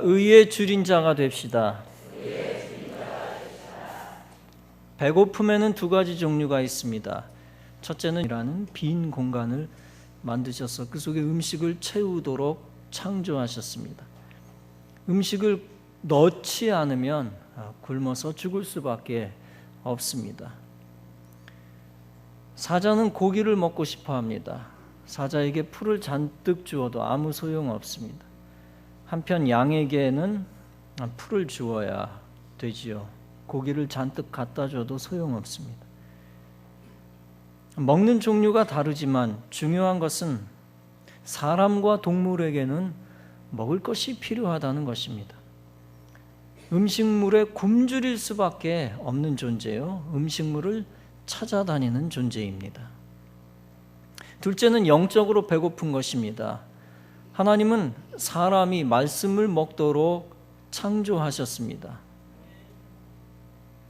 의의 줄인 자가 됩시다. 배고픔에는 두 가지 종류가 있습니다. 첫째는 이라는 빈 공간을 만드셔서 그 속에 음식을 채우도록 창조하셨습니다. 음식을 넣지 않으면 굶어서 죽을 수밖에 없습니다. 사자는 고기를 먹고 싶어 합니다. 사자에게 풀을 잔뜩 주어도 아무 소용 없습니다. 한편 양에게는 풀을 주어야 되지요. 고기를 잔뜩 갖다 줘도 소용없습니다. 먹는 종류가 다르지만 중요한 것은 사람과 동물에게는 먹을 것이 필요하다는 것입니다. 음식물에 굶주릴 수밖에 없는 존재요. 음식물을 찾아다니는 존재입니다. 둘째는 영적으로 배고픈 것입니다. 하나님은 사람이 말씀을 먹도록 창조하셨습니다.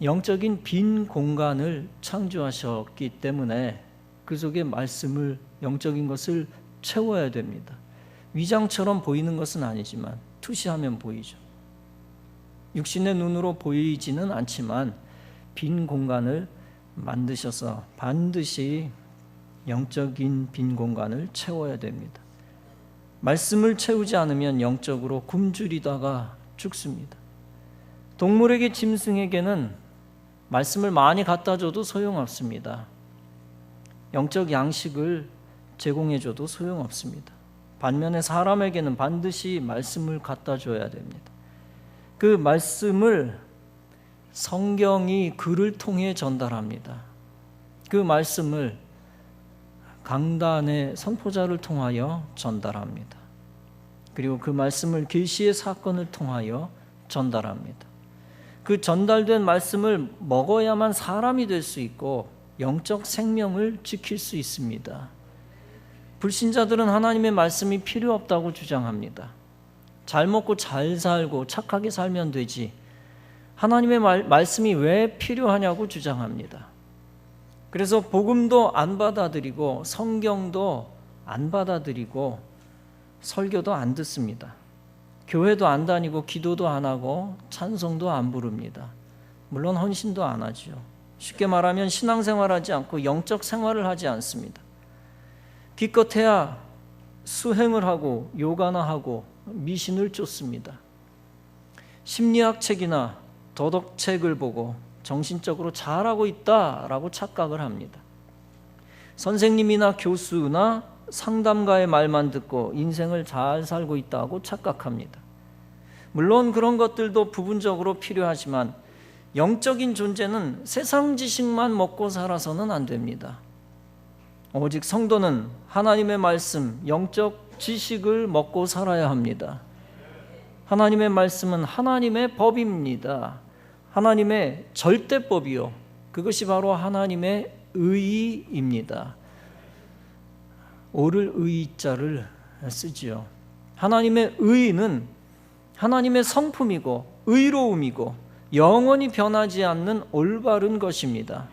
영적인 빈 공간을 창조하셨기 때문에 그 속에 말씀을, 영적인 것을 채워야 됩니다. 위장처럼 보이는 것은 아니지만 투시하면 보이죠. 육신의 눈으로 보이지는 않지만 빈 공간을 만드셔서 반드시 영적인 빈 공간을 채워야 됩니다. 말씀을 채우지 않으면 영적으로 굶주리다가 죽습니다. 동물에게, 짐승에게는 말씀을 많이 갖다 줘도 소용없습니다. 영적 양식을 제공해줘도 소용없습니다. 반면에 사람에게는 반드시 말씀을 갖다 줘야 됩니다. 그 말씀을 성경이 글을 통해 전달합니다. 그 말씀을 강단의 선포자를 통하여 전달합니다. 그리고 그 말씀을 계시의 사건을 통하여 전달합니다. 그 전달된 말씀을 먹어야만 사람이 될 수 있고 영적 생명을 지킬 수 있습니다. 불신자들은 하나님의 말씀이 필요 없다고 주장합니다. 잘 먹고 잘 살고 착하게 살면 되지 하나님의 말씀이 왜 필요하냐고 주장합니다. 그래서 복음도 안 받아들이고 성경도 안 받아들이고 설교도 안 듣습니다. 교회도 안 다니고 기도도 안 하고 찬송도 안 부릅니다. 물론 헌신도 안 하죠. 쉽게 말하면 신앙생활하지 않고 영적 생활을 하지 않습니다. 기껏해야 수행을 하고 요가나 하고 미신을 쫓습니다. 심리학 책이나 도덕책을 보고 정신적으로 잘하고 있다라고 착각을 합니다. 선생님이나 교수나 상담가의 말만 듣고 인생을 잘 살고 있다고 착각합니다. 물론 그런 것들도 부분적으로 필요하지만 영적인 존재는 세상 지식만 먹고 살아서는 안 됩니다. 오직 성도는 하나님의 말씀, 영적 지식을 먹고 살아야 합니다. 하나님의 말씀은 하나님의 법입니다. 하나님의 절대법이요. 그것이 바로 하나님의 의입니다. 오를 의자를 쓰지요. 하나님의 의는 하나님의 성품이고 의로움이고 영원히 변하지 않는 올바른 것입니다.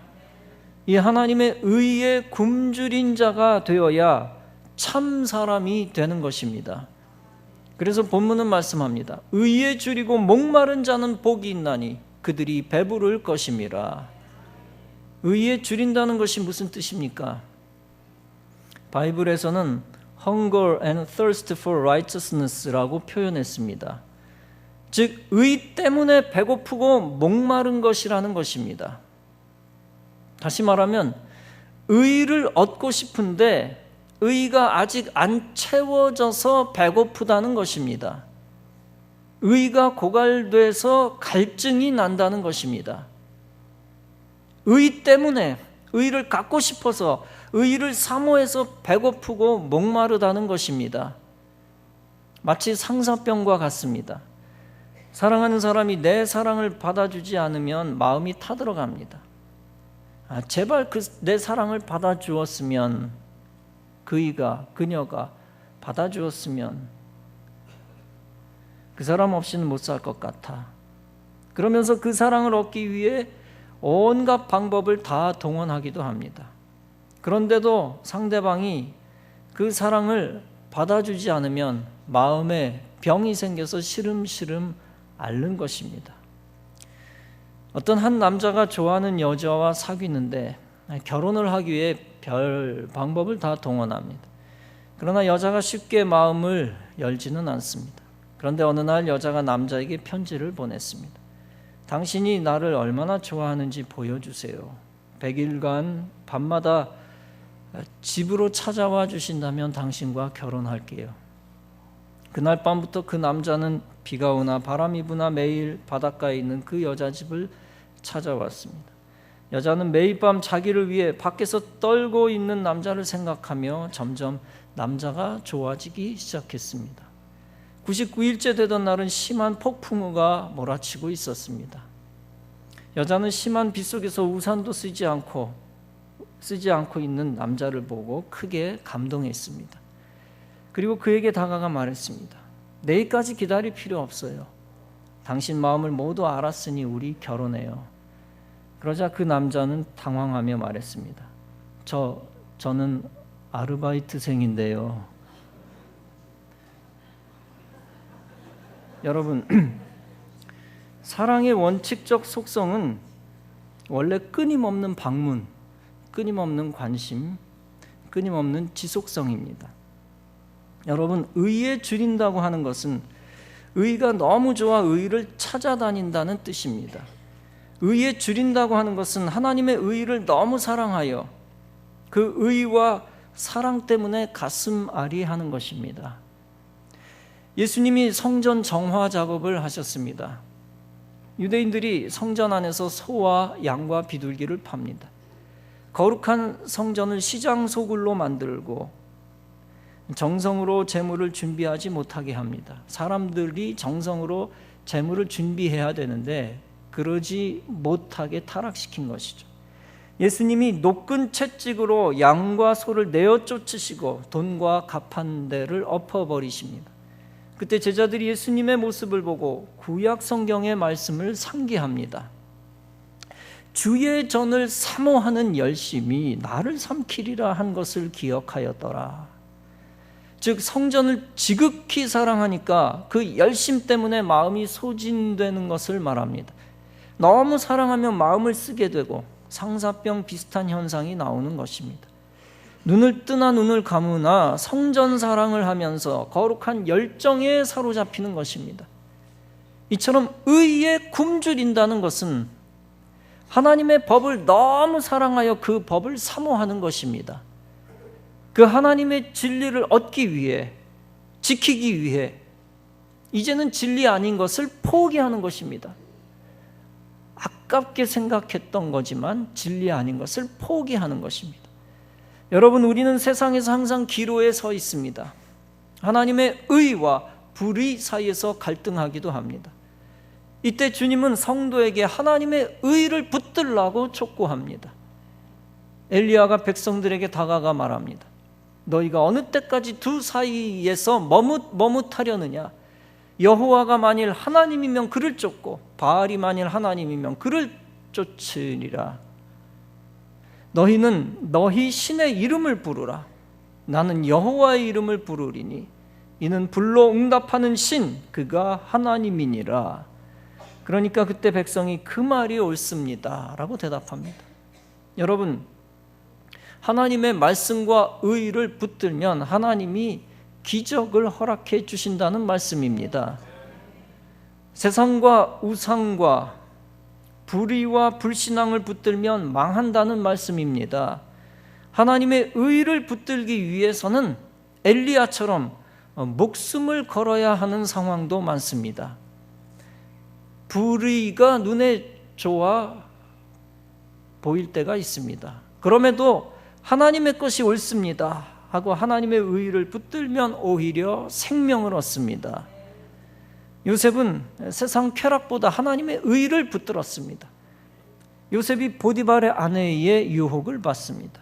이 하나님의 의에 굶주린 자가 되어야 참 사람이 되는 것입니다. 그래서 본문은 말씀합니다. 의에 줄이고 목마른 자는 복이 있나니 그들이 배부를 것임이라. 의에 줄인다는 것이 무슨 뜻입니까? 바이블에서는 hunger and thirst for righteousness라고 표현했습니다. 즉 의 때문에 배고프고 목마른 것이라는 것입니다. 다시 말하면 의를 얻고 싶은데 의가 아직 안 채워져서 배고프다는 것입니다. 의가 고갈돼서 갈증이 난다는 것입니다. 의 때문에 의를 갖고 싶어서 의를 사모해서 배고프고 목마르다는 것입니다. 마치 상사병과 같습니다. 사랑하는 사람이 내 사랑을 받아주지 않으면 마음이 타들어갑니다. 제발 내 사랑을 받아주었으면, 그녀가 받아주었으면 그 사람 없이는 못 살 것 같아. 그러면서 그 사랑을 얻기 위해 온갖 방법을 다 동원하기도 합니다. 그런데도 상대방이 그 사랑을 받아주지 않으면 마음에 병이 생겨서 시름시름 앓는 것입니다. 어떤 한 남자가 좋아하는 여자와 사귀는데 결혼을 하기 위해 별 방법을 다 동원합니다. 그러나 여자가 쉽게 마음을 열지는 않습니다. 그런데 어느 날 여자가 남자에게 편지를 보냈습니다. 당신이 나를 얼마나 좋아하는지 보여주세요. 100일간 밤마다 집으로 찾아와 주신다면 당신과 결혼할게요. 그날 밤부터 그 남자는 비가 오나 바람이 부나 매일 바닷가에 있는 그 여자 집을 찾아왔습니다. 여자는 매일 밤 자기를 위해 밖에서 떨고 있는 남자를 생각하며 점점 남자가 좋아지기 시작했습니다. 99일째 되던 날은 심한 폭풍우가 몰아치고 있었습니다. 여자는 심한 비 속에서 우산도 쓰지 않고 있는 남자를 보고 크게 감동했습니다. 그리고 그에게 다가가 말했습니다. 내일까지 기다릴 필요 없어요. 당신 마음을 모두 알았으니 우리 결혼해요. 그러자 그 남자는 당황하며 말했습니다. 저는 아르바이트생인데요. 여러분, 사랑의 원칙적 속성은 원래 끊임없는 방문, 끊임없는 관심, 끊임없는 지속성입니다. 여러분, 의에 줄인다고 하는 것은 의가 너무 좋아 의를 찾아다닌다는 뜻입니다. 의에 줄인다고 하는 것은 하나님의 의를 너무 사랑하여 그 의와 사랑 때문에 가슴 아리하는 것입니다. 예수님이 성전 정화 작업을 하셨습니다. 유대인들이 성전 안에서 소와 양과 비둘기를 팝니다. 거룩한 성전을 시장 소굴로 만들고 정성으로 제물을 준비하지 못하게 합니다. 사람들이 정성으로 제물을 준비해야 되는데 그러지 못하게 타락시킨 것이죠. 예수님이 노끈 채찍으로 양과 소를 내어 쫓으시고 돈과 가판대를 엎어버리십니다. 그때 제자들이 예수님의 모습을 보고 구약 성경의 말씀을 상기합니다. 주의 전을 사모하는 열심이 나를 삼키리라 한 것을 기억하였더라. 즉 성전을 지극히 사랑하니까 그 열심 때문에 마음이 소진되는 것을 말합니다. 너무 사랑하면 마음을 쓰게 되고 상사병 비슷한 현상이 나오는 것입니다. 눈을 뜨나 눈을 감으나 성전 사랑을 하면서 거룩한 열정에 사로잡히는 것입니다. 이처럼 의에 굶주린다는 것은 하나님의 법을 너무 사랑하여 그 법을 사모하는 것입니다. 그 하나님의 진리를 얻기 위해, 지키기 위해 이제는 진리 아닌 것을 포기하는 것입니다. 아깝게 생각했던 거지만 진리 아닌 것을 포기하는 것입니다. 여러분, 우리는 세상에서 항상 기로에 서 있습니다. 하나님의 의와 불의 사이에서 갈등하기도 합니다. 이때 주님은 성도에게 하나님의 의를 붙들라고 촉구합니다. 엘리야가 백성들에게 다가가 말합니다. 너희가 어느 때까지 두 사이에서 머뭇하려느냐? 여호와가 만일 하나님이면 그를 쫓고 바알이 만일 하나님이면 그를 쫓으리라. 너희는 너희 신의 이름을 부르라. 나는 여호와의 이름을 부르리니 이는 불로 응답하는 신, 그가 하나님이니라. 그러니까 그때 백성이 그 말이 옳습니다 라고 대답합니다. 여러분, 하나님의 말씀과 의를 붙들면 하나님이 기적을 허락해 주신다는 말씀입니다. 세상과 우상과 불의와 불신앙을 붙들면 망한다는 말씀입니다. 하나님의 의를 붙들기 위해서는 엘리야처럼 목숨을 걸어야 하는 상황도 많습니다. 불의가 눈에 좋아 보일 때가 있습니다. 그럼에도 하나님의 것이 옳습니다 하고 하나님의 의를 붙들면 오히려 생명을 얻습니다. 요셉은 세상 쾌락보다 하나님의 의를 붙들었습니다. 요셉이 보디발의 아내의 유혹을 받습니다.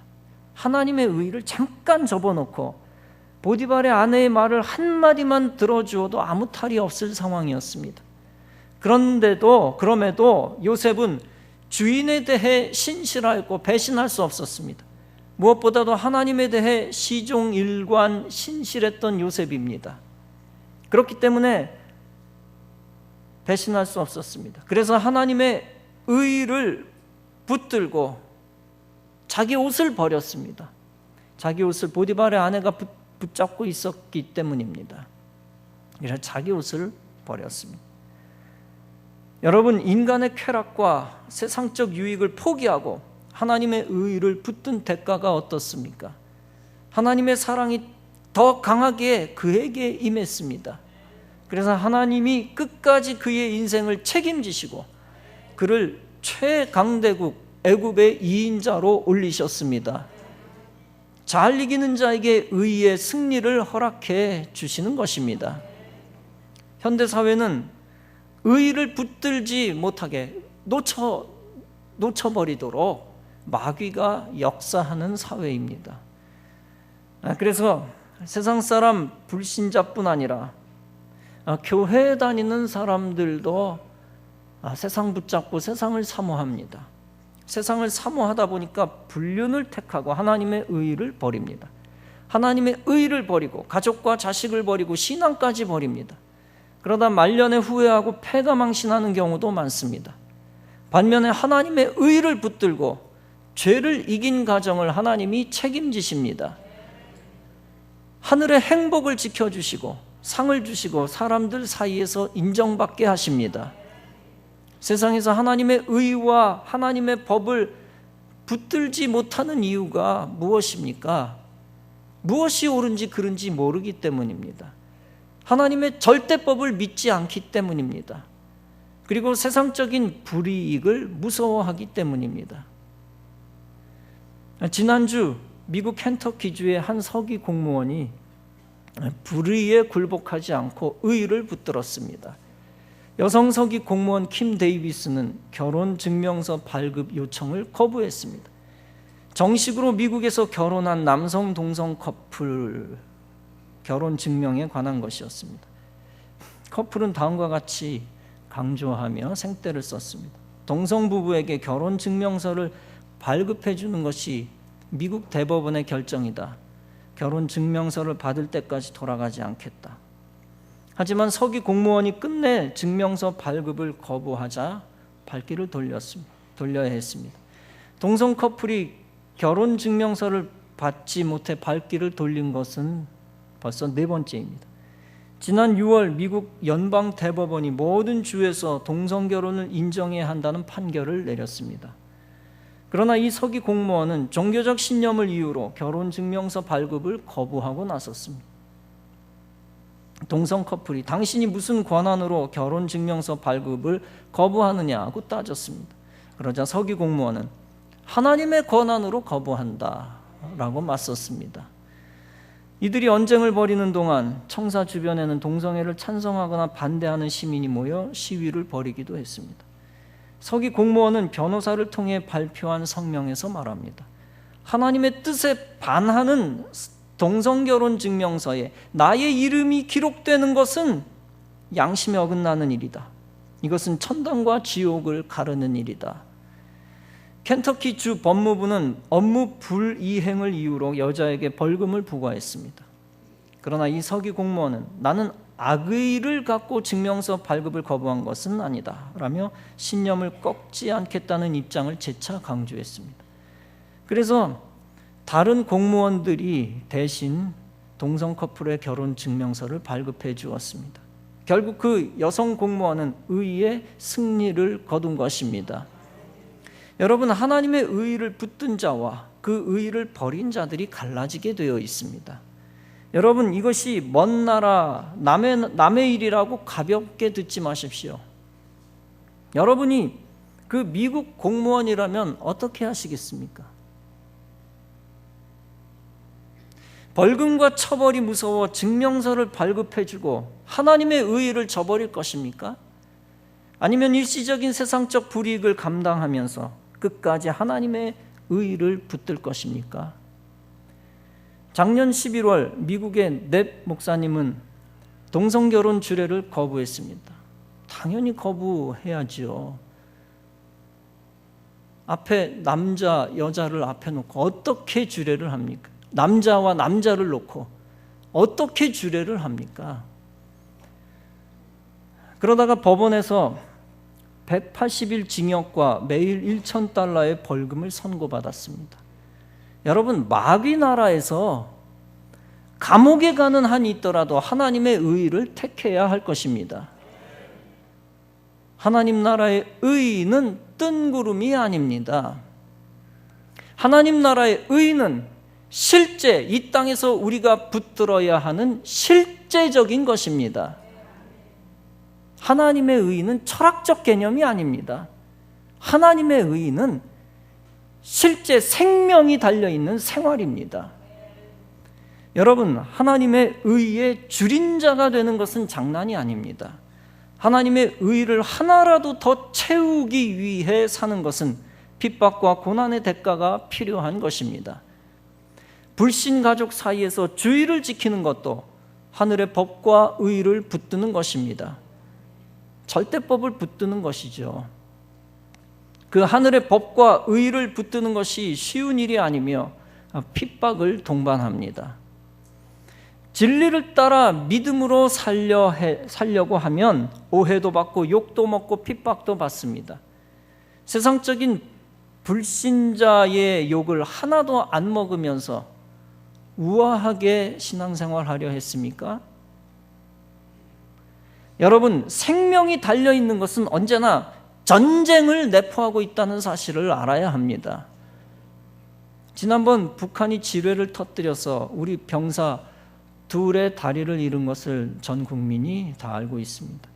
하나님의 의를 잠깐 접어놓고 보디발의 아내의 말을 한마디만 들어주어도 아무 탈이 없을 상황이었습니다. 그럼에도 요셉은 주인에 대해 신실하였고 배신할 수 없었습니다. 무엇보다도 하나님에 대해 시종일관 신실했던 요셉입니다. 그렇기 때문에 배신할 수 없었습니다. 그래서 하나님의 의를 붙들고 자기 옷을 버렸습니다. 자기 옷을 보디발의 아내가 붙잡고 있었기 때문입니다. 그래서 자기 옷을 버렸습니다. 여러분, 인간의 쾌락과 세상적 유익을 포기하고 하나님의 의를 붙든 대가가 어떻습니까? 하나님의 사랑이 더 강하게 그에게 임했습니다. 그래서 하나님이 끝까지 그의 인생을 책임지시고 그를 최강대국 애굽의 2인자로 올리셨습니다. 잘 이기는 자에게 의의 승리를 허락해 주시는 것입니다. 현대사회는 의를 붙들지 못하게 놓쳐버리도록 마귀가 역사하는 사회입니다. 그래서 세상 사람 불신자뿐 아니라 교회에 다니는 사람들도 세상 붙잡고 세상을 사모합니다. 세상을 사모하다 보니까 불륜을 택하고 하나님의 의를 버립니다. 하나님의 의를 버리고 가족과 자식을 버리고 신앙까지 버립니다. 그러다 말년에 후회하고 패가망신하는 경우도 많습니다. 반면에 하나님의 의를 붙들고 죄를 이긴 가정을 하나님이 책임지십니다. 하늘의 행복을 지켜주시고 상을 주시고 사람들 사이에서 인정받게 하십니다. 세상에서 하나님의 의와 하나님의 법을 붙들지 못하는 이유가 무엇입니까? 무엇이 옳은지 그른지 모르기 때문입니다. 하나님의 절대법을 믿지 않기 때문입니다. 그리고 세상적인 불이익을 무서워하기 때문입니다. 지난주 미국 켄터키주의 한 서기 공무원이 불의에 굴복하지 않고 의를 붙들었습니다. 여성 서기 공무원 킴 데이비스는 결혼 증명서 발급 요청을 거부했습니다. 정식으로 미국에서 결혼한 남성 동성 커플 결혼 증명에 관한 것이었습니다. 커플은 다음과 같이 강조하며 생떼를 썼습니다. 동성 부부에게 결혼 증명서를 발급해 주는 것이 미국 대법원의 결정이다. 결혼 증명서를 받을 때까지 돌아가지 않겠다. 하지만 서기 공무원이 끝내 증명서 발급을 거부하자 발길을 돌려야 했습니다. 동성 커플이 결혼 증명서를 받지 못해 발길을 돌린 것은 벌써 4번째입니다. 지난 6월 미국 연방 대법원이 모든 주에서 동성 결혼을 인정해야 한다는 판결을 내렸습니다. 그러나 이 서기 공무원은 종교적 신념을 이유로 결혼 증명서 발급을 거부하고 나섰습니다. 동성 커플이 당신이 무슨 권한으로 결혼 증명서 발급을 거부하느냐고 따졌습니다. 그러자 서기 공무원은 하나님의 권한으로 거부한다라고 맞섰습니다. 이들이 언쟁을 벌이는 동안 청사 주변에는 동성애를 찬성하거나 반대하는 시민이 모여 시위를 벌이기도 했습니다. 서기 공무원은 변호사를 통해 발표한 성명에서 말합니다. 하나님의 뜻에 반하는 동성결혼 증명서에 나의 이름이 기록되는 것은 양심에 어긋나는 일이다. 이것은 천당과 지옥을 가르는 일이다. 켄터키 주 법무부는 업무 불이행을 이유로 여자에게 벌금을 부과했습니다. 그러나 이 서기 공무원은 나는 악의를 갖고 증명서 발급을 거부한 것은 아니다 라며 신념을 꺾지 않겠다는 입장을 재차 강조했습니다. 그래서 다른 공무원들이 대신 동성 커플의 결혼 증명서를 발급해 주었습니다. 결국 그 여성 공무원은 의의 승리를 거둔 것입니다. 여러분, 하나님의 의를 붙든 자와 그 의를 버린 자들이 갈라지게 되어 있습니다. 여러분, 이것이 먼 나라 남의 일이라고 가볍게 듣지 마십시오. 여러분이 그 미국 공무원이라면 어떻게 하시겠습니까? 벌금과 처벌이 무서워 증명서를 발급해주고 하나님의 의의를 저버릴 것입니까? 아니면 일시적인 세상적 불이익을 감당하면서 끝까지 하나님의 의의를 붙들 것입니까? 작년 11월 미국의 넵 목사님은 동성결혼 주례를 거부했습니다. 당연히 거부해야죠. 앞에 남자, 여자를 앞에 놓고 어떻게 주례를 합니까? 남자와 남자를 놓고 어떻게 주례를 합니까? 그러다가 법원에서 180일 징역과 매일 1,000달러의 벌금을 선고받았습니다. 여러분, 마귀 나라에서 감옥에 가는 한이 있더라도 하나님의 의를 택해야 할 것입니다. 하나님 나라의 의는 뜬구름이 아닙니다. 하나님 나라의 의는 실제 이 땅에서 우리가 붙들어야 하는 실제적인 것입니다. 하나님의 의는 철학적 개념이 아닙니다. 하나님의 의는 실제 생명이 달려있는 생활입니다. 여러분, 하나님의 의의 줄임자가 되는 것은 장난이 아닙니다. 하나님의 의를 하나라도 더 채우기 위해 사는 것은 핍박과 고난의 대가가 필요한 것입니다. 불신 가족 사이에서 주의를 지키는 것도 하늘의 법과 의를 붙드는 것입니다. 절대법을 붙드는 것이죠. 그 하늘의 법과 의를 붙드는 것이 쉬운 일이 아니며 핍박을 동반합니다. 진리를 따라 믿음으로 살려고 하면 오해도 받고 욕도 먹고 핍박도 받습니다. 세상적인 불신자의 욕을 하나도 안 먹으면서 우아하게 신앙생활하려 했습니까? 여러분, 생명이 달려있는 것은 언제나 전쟁을 내포하고 있다는 사실을 알아야 합니다. 지난번 북한이 지뢰를 터뜨려서 우리 병사 둘의 다리를 잃은 것을 전 국민이 다 알고 있습니다.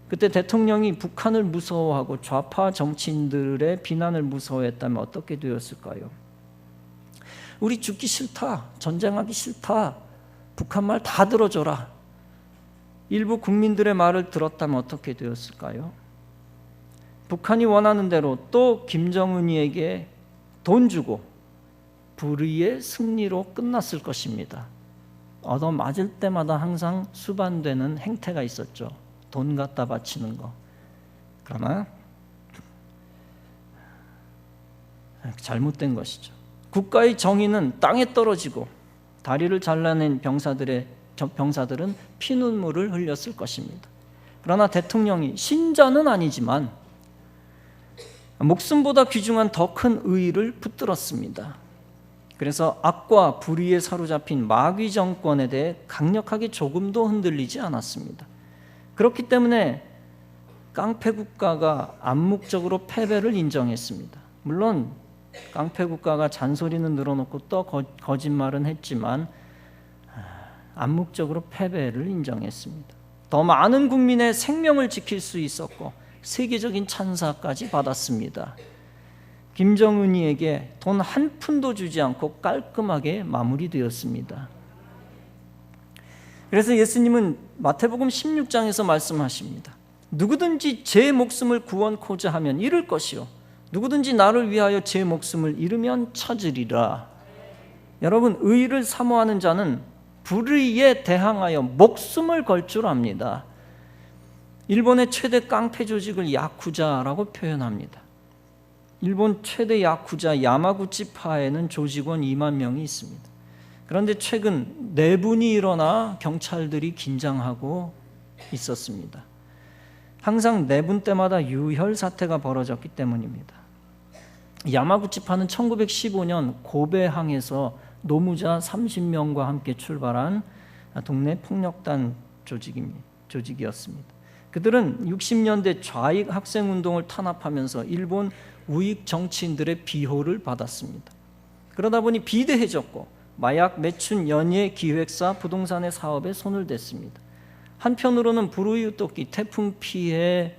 그때 대통령이 북한을 무서워하고 좌파 정치인들의 비난을 무서워했다면 어떻게 되었을까요? 우리 죽기 싫다, 전쟁하기 싫다, 북한 말 다 들어줘라. 일부 국민들의 말을 들었다면 어떻게 되었을까요? 북한이 원하는 대로 또 김정은이에게 돈 주고 불의의 승리로 끝났을 것입니다. 얻어맞을 때마다 항상 수반되는 행태가 있었죠. 돈 갖다 바치는 거. 그러나 잘못된 것이죠. 국가의 정의는 땅에 떨어지고 다리를 잘라낸 병사들은 피눈물을 흘렸을 것입니다. 그러나 대통령이 신자는 아니지만 목숨보다 귀중한 더 큰 의의를 붙들었습니다. 그래서 악과 불의에 사로잡힌 마귀 정권에 대해 강력하게 조금도 흔들리지 않았습니다. 그렇기 때문에 깡패 국가가 암묵적으로 패배를 인정했습니다. 물론 깡패 국가가 잔소리는 늘어놓고 또 거짓말은 했지만 암묵적으로 패배를 인정했습니다. 더 많은 국민의 생명을 지킬 수 있었고 세계적인 찬사까지 받았습니다. 김정은이에게 돈 한 푼도 주지 않고 깔끔하게 마무리되었습니다. 그래서 예수님은 마태복음 16장에서 말씀하십니다. 누구든지 제 목숨을 구원코자 하면 잃을 것이요 누구든지 나를 위하여 제 목숨을 잃으면 찾으리라. 여러분, 의를 사모하는 자는 불의에 대항하여 목숨을 걸 줄 압니다. 일본의 최대 깡패 조직을 야쿠자라고 표현합니다. 일본 최대 야쿠자 야마구치파에는 조직원 2만 명이 있습니다. 그런데 최근 내분이 일어나 경찰들이 긴장하고 있었습니다. 항상 내분 때마다 유혈 사태가 벌어졌기 때문입니다. 야마구치파는 1915년 고베항에서 노무자 30명과 함께 출발한 동네 폭력단 조직이었습니다. 그들은 60년대 좌익 학생운동을 탄압하면서 일본 우익 정치인들의 비호를 받았습니다. 그러다 보니 비대해졌고 마약, 매춘, 연예, 기획사, 부동산의 사업에 손을 댔습니다. 한편으로는 불우이웃 돕기, 태풍 피해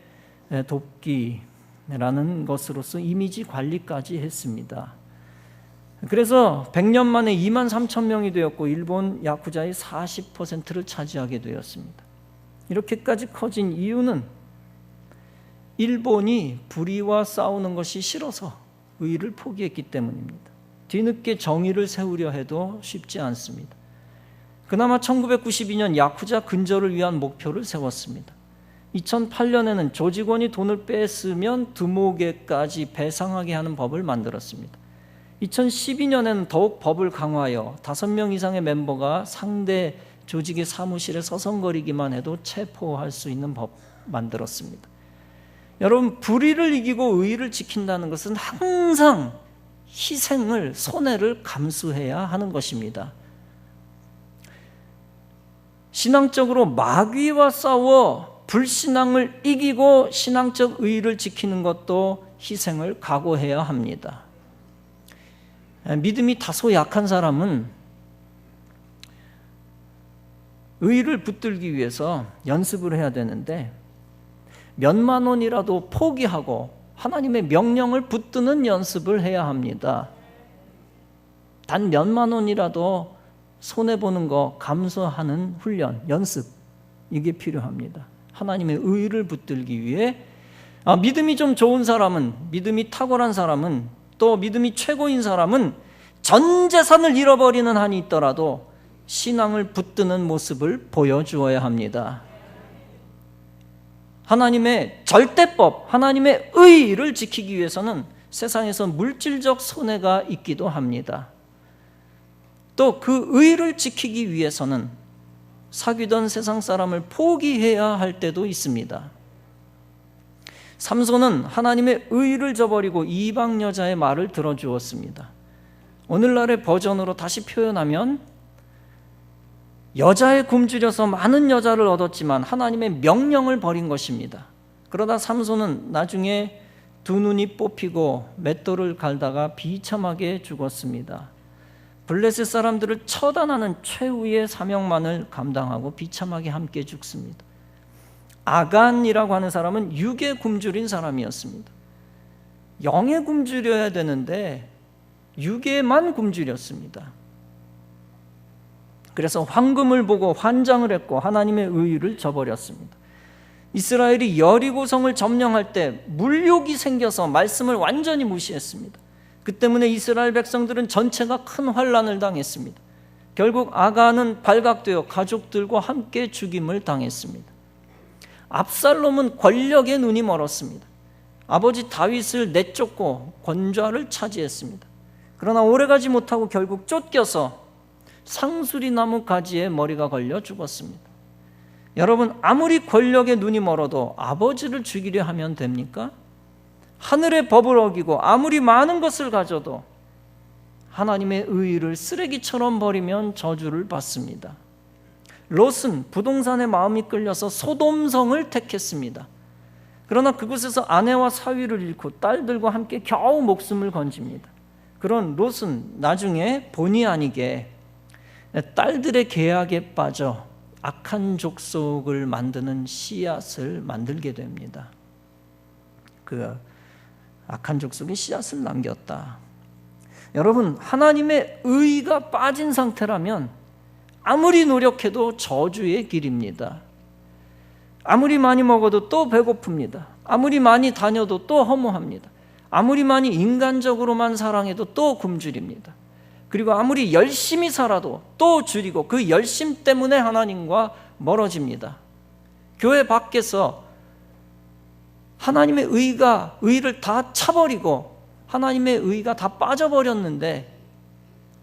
돕기라는 것으로서 이미지 관리까지 했습니다. 그래서 100년 만에 2만 3천 명이 되었고 일본 야쿠자의 40%를 차지하게 되었습니다. 이렇게까지 커진 이유는 일본이 불의와 싸우는 것이 싫어서 의를 포기했기 때문입니다. 뒤늦게 정의를 세우려 해도 쉽지 않습니다. 그나마 1992년 야쿠자 근절을 위한 목표를 세웠습니다. 2008년에는 조직원이 돈을 뺐으면 두목에까지 배상하게 하는 법을 만들었습니다. 2012년에는 더욱 법을 강화하여 5명 이상의 멤버가 상대 조직의 사무실에 서성거리기만 해도 체포할 수 있는 법 만들었습니다. 여러분, 불의를 이기고 의를 지킨다는 것은 항상 희생을, 손해를 감수해야 하는 것입니다. 신앙적으로 마귀와 싸워 불신앙을 이기고 신앙적 의의를 지키는 것도 희생을 각오해야 합니다. 믿음이 다소 약한 사람은 의의를 붙들기 위해서 연습을 해야 되는데 몇만 원이라도 포기하고 하나님의 명령을 붙드는 연습을 해야 합니다. 단 몇만 원이라도 손해보는 거 감수하는 훈련, 연습, 이게 필요합니다. 하나님의 의의를 붙들기 위해 믿음이 좀 좋은 사람은, 믿음이 탁월한 사람은, 또 믿음이 최고인 사람은 전 재산을 잃어버리는 한이 있더라도 신앙을 붙드는 모습을 보여주어야 합니다. 하나님의 절대법, 하나님의 의의를 지키기 위해서는 세상에서 물질적 손해가 있기도 합니다. 또 그 의의를 지키기 위해서는 사귀던 세상 사람을 포기해야 할 때도 있습니다. 삼손은 하나님의 의의를 저버리고 이방 여자의 말을 들어주었습니다. 오늘날의 버전으로 다시 표현하면 여자에 굶주려서 많은 여자를 얻었지만 하나님의 명령을 버린 것입니다. 그러다 삼손은 나중에 두 눈이 뽑히고 맷돌을 갈다가 비참하게 죽었습니다. 블레셋 사람들을 처단하는 최후의 사명만을 감당하고 비참하게 함께 죽습니다. 아간이라고 하는 사람은 육에 굶주린 사람이었습니다. 영에 굶주려야 되는데 육에만 굶주렸습니다. 그래서 황금을 보고 환장을 했고 하나님의 의의를 저버렸습니다. 이스라엘이 여리고성을 점령할 때 물욕이 생겨서 말씀을 완전히 무시했습니다. 그 때문에 이스라엘 백성들은 전체가 큰 환난을 당했습니다. 결국 아간은 발각되어 가족들과 함께 죽임을 당했습니다. 압살롬은 권력에 눈이 멀었습니다. 아버지 다윗을 내쫓고 권좌를 차지했습니다. 그러나 오래가지 못하고 결국 쫓겨서 상수리 나무 가지에 머리가 걸려 죽었습니다. 여러분, 아무리 권력에 눈이 멀어도 아버지를 죽이려 하면 됩니까? 하늘의 법을 어기고 아무리 많은 것을 가져도 하나님의 의의를 쓰레기처럼 버리면 저주를 받습니다. 롯은 부동산에 마음이 끌려서 소돔성을 택했습니다. 그러나 그곳에서 아내와 사위를 잃고 딸들과 함께 겨우 목숨을 건집니다. 그런 롯은 나중에 본의 아니게 딸들의 계약에 빠져 악한 족속을 만드는 씨앗을 만들게 됩니다. 그 악한 족속이 씨앗을 남겼다. 여러분, 하나님의 의의가 빠진 상태라면 아무리 노력해도 저주의 길입니다. 아무리 많이 먹어도 또 배고픕니다. 아무리 많이 다녀도 또 허무합니다. 아무리 많이 인간적으로만 사랑해도 또 굶주립니다. 그리고 아무리 열심히 살아도 또 줄이고 그 열심 때문에 하나님과 멀어집니다. 교회 밖에서 하나님의 의의를 다 차버리고 하나님의 의의가 다 빠져버렸는데,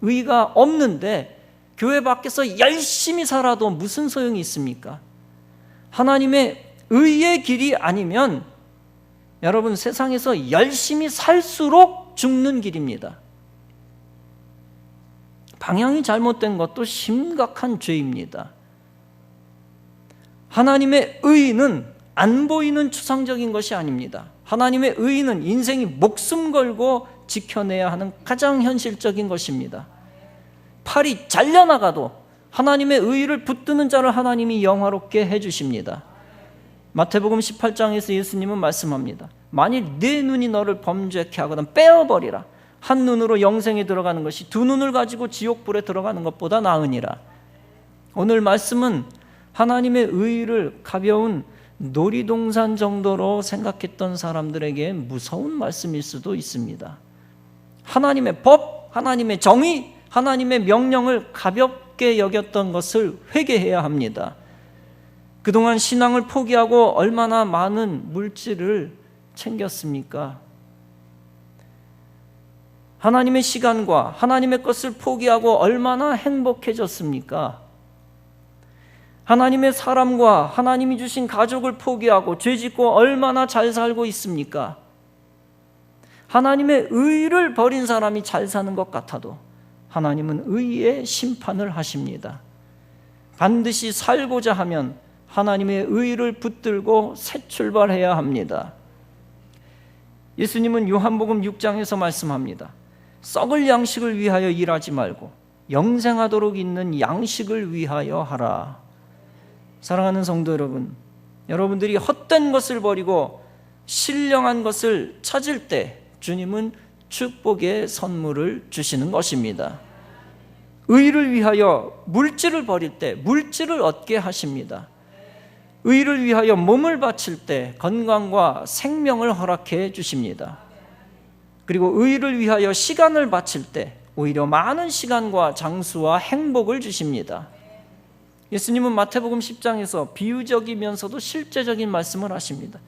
의의가 없는데 교회 밖에서 열심히 살아도 무슨 소용이 있습니까? 하나님의 의의 길이 아니면 여러분, 세상에서 열심히 살수록 죽는 길입니다. 방향이 잘못된 것도 심각한 죄입니다. 하나님의 의의는 안 보이는 추상적인 것이 아닙니다. 하나님의 의의는 인생이 목숨 걸고 지켜내야 하는 가장 현실적인 것입니다. 팔이 잘려나가도 하나님의 의의를 붙드는 자를 하나님이 영화롭게 해주십니다. 마태복음 18장에서 예수님은 말씀합니다. 만일 네 눈이 너를 범죄케 하거든 빼어버리라. 한 눈으로 영생에 들어가는 것이 두 눈을 가지고 지옥불에 들어가는 것보다 나으니라. 오늘 말씀은 하나님의 의의를 가벼운 놀이동산 정도로 생각했던 사람들에게 무서운 말씀일 수도 있습니다. 하나님의 법, 하나님의 정의, 하나님의 명령을 가볍게 여겼던 것을 회개해야 합니다. 그동안 신앙을 포기하고 얼마나 많은 물질을 챙겼습니까? 하나님의 시간과 하나님의 것을 포기하고 얼마나 행복해졌습니까? 하나님의 사람과 하나님이 주신 가족을 포기하고 죄짓고 얼마나 잘 살고 있습니까? 하나님의 의를 버린 사람이 잘 사는 것 같아도 하나님은 의의 심판을 하십니다. 반드시 살고자 하면 하나님의 의를 붙들고 새 출발해야 합니다. 예수님은 요한복음 6장에서 말씀합니다. 썩을 양식을 위하여 일하지 말고 영생하도록 있는 양식을 위하여 하라. 사랑하는 성도 여러분, 여러분들이 헛된 것을 버리고 신령한 것을 찾을 때 주님은 축복의 선물을 주시는 것입니다. 의를 위하여 물질을 버릴 때 물질을 얻게 하십니다. 의를 위하여 몸을 바칠 때 건강과 생명을 허락해 주십니다. 그리고 의를 위하여 시간을 바칠 때 오히려 많은 시간과 장수와 행복을 주십니다. 예수님은 마태복음 10장에서 비유적이면서도 실제적인 말씀을 하십니다.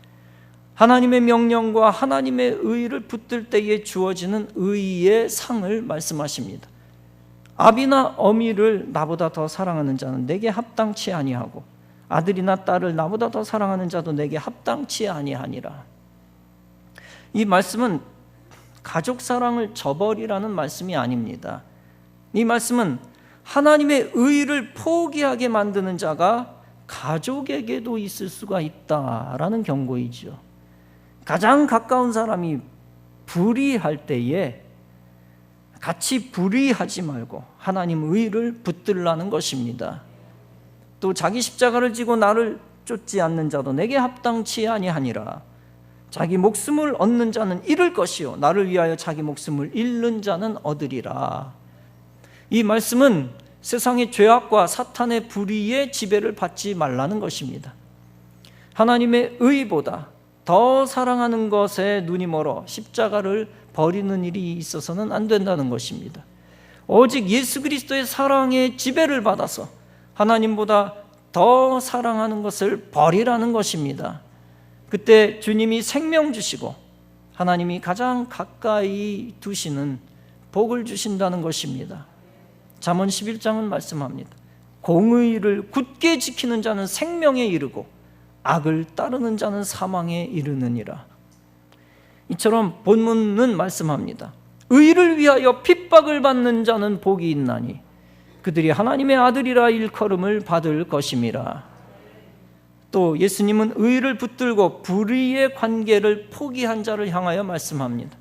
하나님의 명령과 하나님의 의를 붙들 때에 주어지는 의의 상을 말씀하십니다. 아비나 어미를 나보다 더 사랑하는 자는 내게 합당치 아니하고 아들이나 딸을 나보다 더 사랑하는 자도 내게 합당치 아니하니라. 이 말씀은 가족 사랑을 저버리라는 말씀이 아닙니다. 이 말씀은 하나님의 의를 포기하게 만드는 자가 가족에게도 있을 수가 있다라는 경고이죠. 가장 가까운 사람이 불의할 때에 같이 불의하지 말고 하나님 의를 붙들라는 것입니다. 또 자기 십자가를 지고 나를 쫓지 않는 자도 내게 합당치 아니하니라. 자기 목숨을 얻는 자는 잃을 것이요 나를 위하여 자기 목숨을 잃는 자는 얻으리라. 이 말씀은 세상의 죄악과 사탄의 불의의 지배를 받지 말라는 것입니다. 하나님의 의보다 더 사랑하는 것에 눈이 멀어 십자가를 버리는 일이 있어서는 안 된다는 것입니다. 오직 예수 그리스도의 사랑의 지배를 받아서 하나님보다 더 사랑하는 것을 버리라는 것입니다. 그때 주님이 생명 주시고 하나님이 가장 가까이 두시는 복을 주신다는 것입니다. 잠언 11장은 말씀합니다. 공의를 굳게 지키는 자는 생명에 이르고 악을 따르는 자는 사망에 이르느니라. 이처럼 본문은 말씀합니다. 의를 위하여 핍박을 받는 자는 복이 있나니 그들이 하나님의 아들이라 일컬음을 받을 것임이라. 또 예수님은 의를 붙들고 불의의 관계를 포기한 자를 향하여 말씀합니다.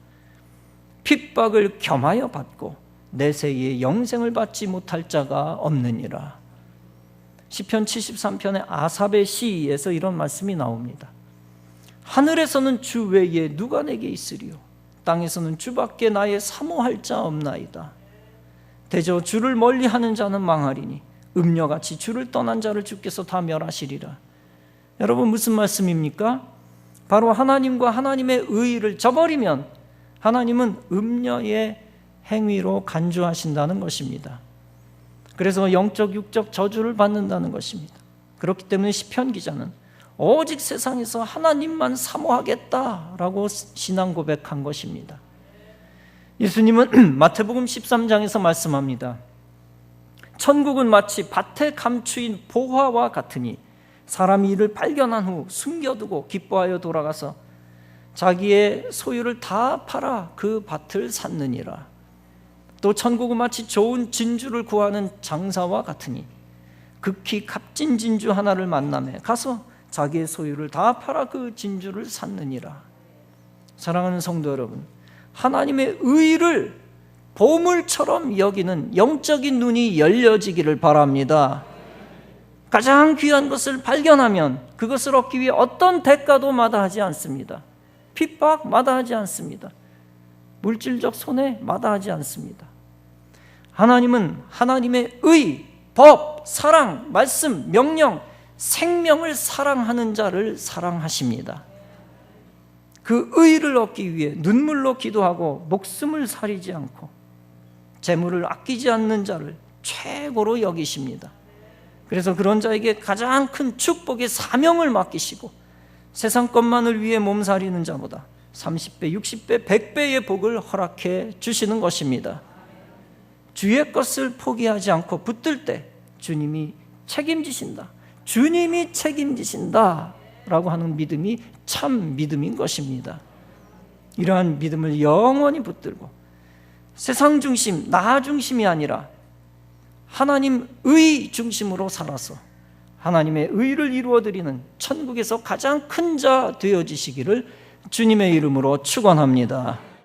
핍박을 겸하여 받고 내세의 영생을 받지 못할 자가 없느니라. 시편 73편의 아삽의 시에서 이런 말씀이 나옵니다. 하늘에서는 주 외에 누가 내게 있으리요 땅에서는 주밖에 나의 사모할 자 없나이다. 대저 주를 멀리하는 자는 망하리니 음녀같이 주를 떠난 자를 주께서 다 멸하시리라. 여러분 무슨 말씀입니까? 바로 하나님과 하나님의 의를 저버리면 하나님은 음녀의 행위로 간주하신다는 것입니다. 그래서 영적 육적 저주를 받는다는 것입니다. 그렇기 때문에 시편 기자는 오직 세상에서 하나님만 사모하겠다라고 신앙 고백한 것입니다. 예수님은 마태복음 13장에서 말씀합니다. 천국은 마치 밭에 감추인 보화와 같으니 사람이 이를 발견한 후 숨겨두고 기뻐하여 돌아가서 자기의 소유를 다 팔아 그 밭을 샀느니라. 또 천국은 마치 좋은 진주를 구하는 장사와 같으니 극히 값진 진주 하나를 만나매 가서 자기의 소유를 다 팔아 그 진주를 샀느니라. 사랑하는 성도 여러분, 하나님의 의를 보물처럼 여기는 영적인 눈이 열려지기를 바랍니다. 가장 귀한 것을 발견하면 그것을 얻기 위해 어떤 대가도 마다하지 않습니다. 핍박 마다하지 않습니다. 물질적 손해 마다하지 않습니다. 하나님은 하나님의 의, 법, 사랑, 말씀, 명령, 생명을 사랑하는 자를 사랑하십니다. 그 의를 얻기 위해 눈물로 기도하고 목숨을 사리지 않고 재물을 아끼지 않는 자를 최고로 여기십니다. 그래서 그런 자에게 가장 큰 축복의 사명을 맡기시고 세상 것만을 위해 몸살이는 자보다 30배, 60배, 100배의 복을 허락해 주시는 것입니다. 주의 것을 포기하지 않고 붙들 때 주님이 책임지신다. 주님이 책임지신다라고 하는 믿음이 참 믿음인 것입니다. 이러한 믿음을 영원히 붙들고 세상 중심, 나 중심이 아니라 하나님의 중심으로 살아서 하나님의 의를 이루어드리는 천국에서 가장 큰 자 되어지시기를 주님의 이름으로 축원합니다.